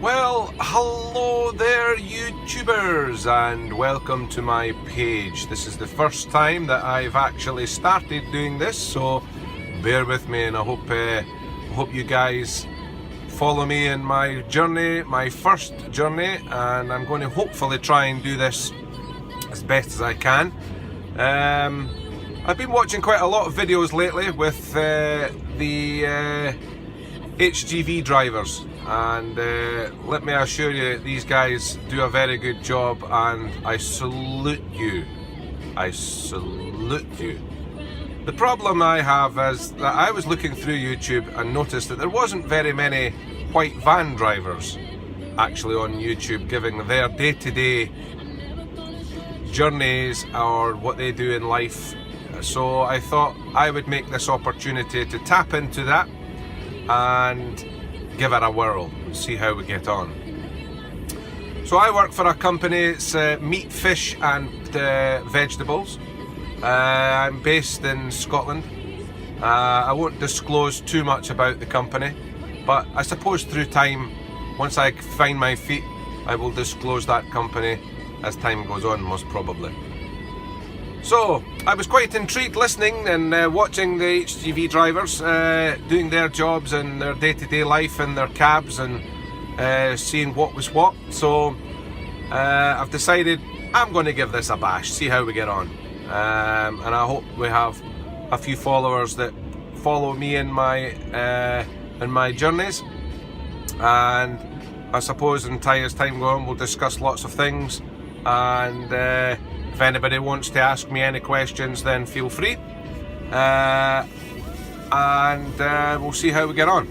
Well, hello there YouTubers, and welcome to my page. This is the first time that I've actually started doing this, so bear with me, and I hope you guys follow me in my journey, my first journey, and I'm going to hopefully try and do this as best as I can. I've been watching quite a lot of videos lately with the HGV drivers, and let me assure you, these guys do a very good job, and I salute you. I salute you. The problem I have is that I was looking through YouTube and noticed that there wasn't very many white van drivers actually on YouTube giving their day-to-day journeys or what they do in life. So I thought I would make this opportunity to tap into that and give it a whirl, see how we get on. So I work for a company, it's meat, fish and vegetables. I'm based in Scotland. I won't disclose too much about the company, but I suppose through time, once I find my feet, I will disclose that company as time goes on, most probably. So I was quite intrigued listening and watching the HGV drivers doing their jobs and their day-to-day life in their cabs, and seeing what was what. So I've decided I'm going to give this a bash, see how we get on, and I hope we have a few followers that follow me in my journeys. And I suppose as time goes on, we'll discuss lots of things, and if anybody wants to ask me any questions, then feel free, and we'll see how we get on.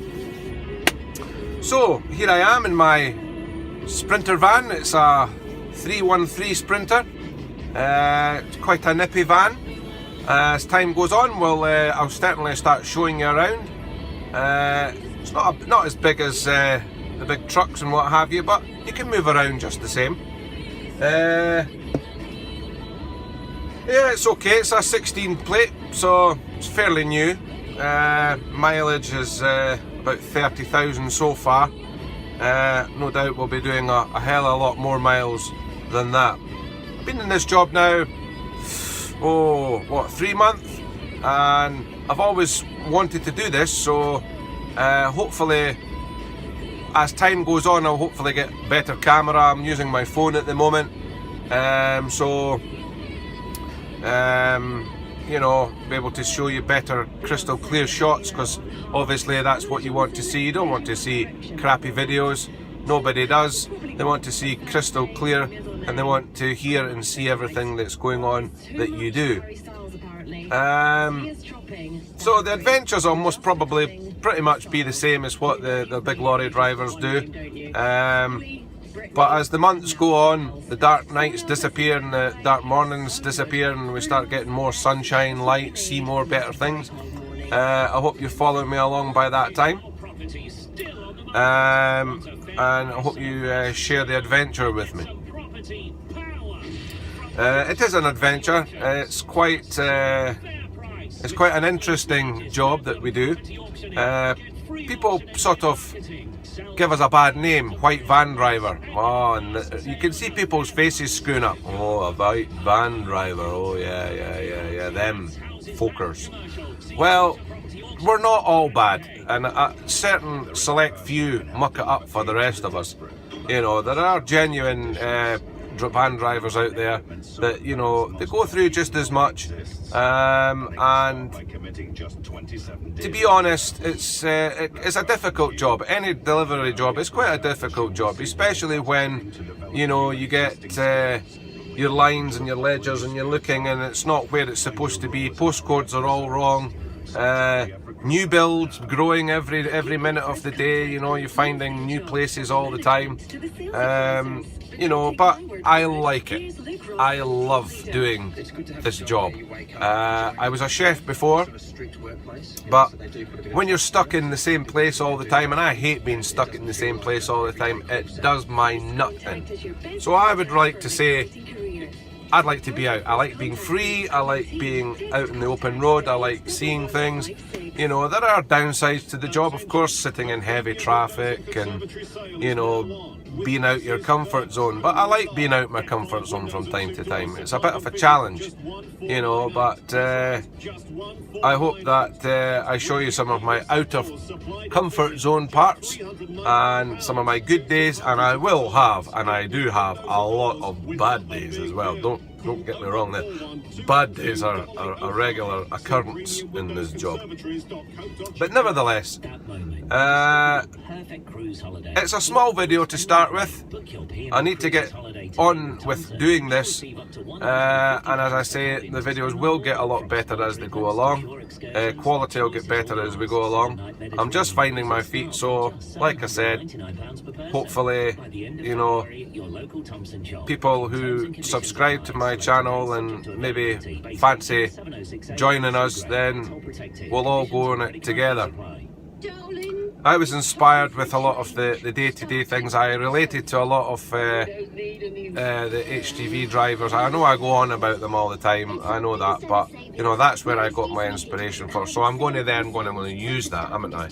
So here I am in my Sprinter van. It's a 313 Sprinter. It's quite a nippy van. As time goes on, I'll certainly start showing you around. It's not as big as the big trucks and what have you, but you can move around just the same. Yeah, it's okay. It's a 16 plate, so it's fairly new. Mileage is about 30,000 so far. No doubt we'll be doing a hell of a lot more miles than that. I've been in this job now, 3 months, and I've always wanted to do this, so hopefully as time goes on, I'll hopefully get better camera. I'm using my phone at the moment, you know, be able to show you better crystal clear shots, because obviously that's what you want to see. You don't want to see crappy videos. Nobody does. They want to see crystal clear, and they want to hear and see everything that's going on that you do. So the adventures will most probably pretty much be the same as what the big lorry drivers do. But as the months go on, the dark nights disappear and the dark mornings disappear, and we start getting more sunshine, light, see more better things. I hope you're following me along by that time. And I hope you share the adventure with me. It is an adventure. It's quite an interesting job that we do. People sort of give us a bad name, white van driver. Oh, and you can see people's faces screwing up. Oh, a white van driver. Oh, yeah, them folkers. Well, we're not all bad, and a certain select few muck it up for the rest of us. You know, there are genuine van drivers out there that, you know, they go through just as much, and to be honest, it's a difficult job. Any delivery job is quite a difficult job, especially when, you know, you get your lines and your ledgers and you're looking and it's not where it's supposed to be. Postcodes are all wrong. New builds growing every minute of the day. You know, you're finding new places all the time. You know, but I like it. I love doing this job. I was a chef before, but when you're stuck in the same place all the time, and I hate being stuck in the same place all the time, it does my nut in. So I would like to say, I'd like to be out. I like being free, I like being out in the open road, I like seeing things, you know, there are downsides to the job, of course, sitting in heavy traffic and, you know, being out your comfort zone. But I like being out my comfort zone from time to time. It's a bit of a challenge, you know, but I hope that I show you some of my out of comfort zone parts and some of my good days, and I will have, and I do have, a lot of bad days as well. Don't get me wrong, that bad days are a regular occurrence in this job. But nevertheless, it's a small video to start with. I need to get on with doing this, and as I say, the videos will get a lot better as they go along. Quality will get better as we go along. I'm just finding my feet, so like I said, hopefully, you know, people who subscribe to my channel and maybe fancy joining us, then we'll all go on it together. I was inspired with a lot of the day-to-day things. I related to a lot of the HGV drivers. I know I go on about them all the time, I know that, but you know, that's where I got my inspiration for. So I'm going to then I'm going to use that, haven't I?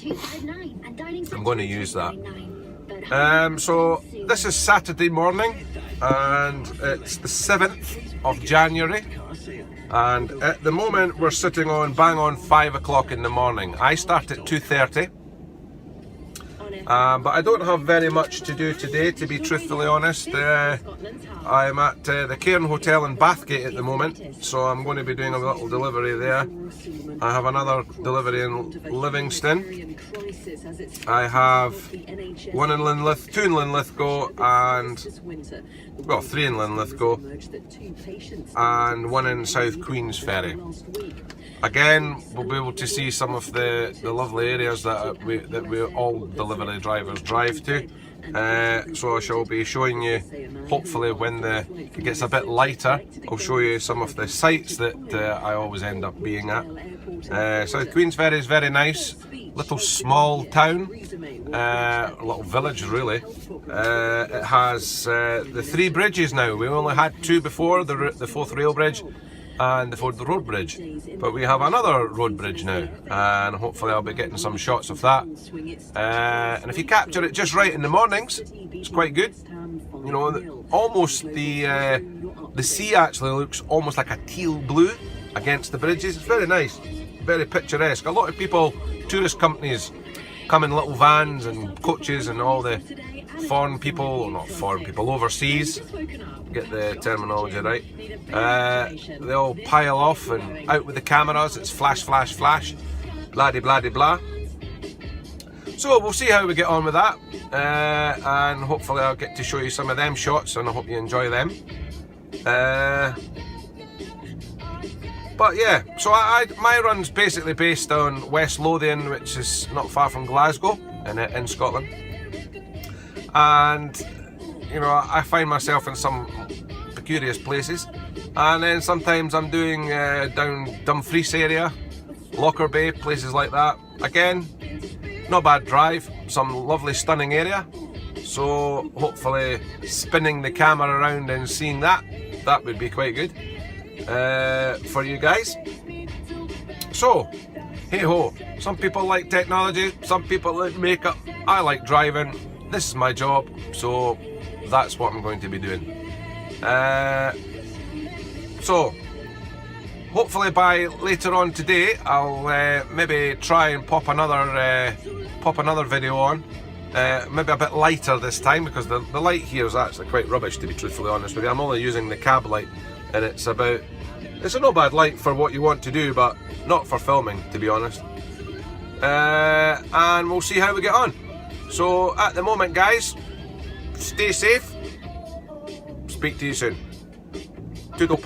I'm going to use that. So this is Saturday morning, and it's the 7th of January, and at the moment we're sitting on bang on 5 o'clock in the morning. I start at 2:30. But I don't have very much to do today, to be truthfully honest. I'm at the Cairn Hotel in Bathgate at the moment, so I'm going to be doing a little delivery there. I have another delivery in Livingston. I have one in Linlith, 2 in Linlithgow, and, well, 3 in Linlithgow, and 1 in South Queens Ferry. Again, we'll be able to see some of the lovely areas that we all delivery drivers drive to. So I shall be showing you, hopefully when it gets a bit lighter, I'll show you some of the sites that I always end up being at. South Queens Ferry is very nice, little small town, a little village really. It has the 3 bridges now. We only had 2 before, the 4th rail bridge and the 4th road bridge, but we have another road bridge now, and hopefully I'll be getting some shots of that. And if you capture it just right in the mornings, it's quite good. You know, almost the sea actually looks almost like a teal blue against the bridges. It's very nice, very picturesque. A lot of people, tourist companies, come in little vans and coaches, and all the foreign people, or not foreign people, overseas, get the terminology right, they all pile off and out with the cameras. It's flash, flash, flash, blah de blah de blah. So we'll see how we get on with that, and hopefully I'll get to show you some of them shots, and I hope you enjoy them. But yeah, so my run's basically based on West Lothian, which is not far from Glasgow in Scotland. And you know, I find myself in some precarious places, and then sometimes I'm doing down Dumfries area, Locker Bay, places like that. Again, not bad drive, some lovely stunning area, so hopefully spinning the camera around and seeing that would be quite good for you guys. So hey ho, some people like technology, some people like makeup, I like driving. This is my job, so that's what I'm going to be doing. So hopefully by later on today, I'll maybe try and pop another video on. Maybe a bit lighter this time, because the light here is actually quite rubbish, to be truthfully honest with you. I'm only using the cab light, and it's a no bad light for what you want to do, but not for filming, to be honest. And we'll see how we get on. So at the moment, guys, stay safe. Speak to you soon. Toodle.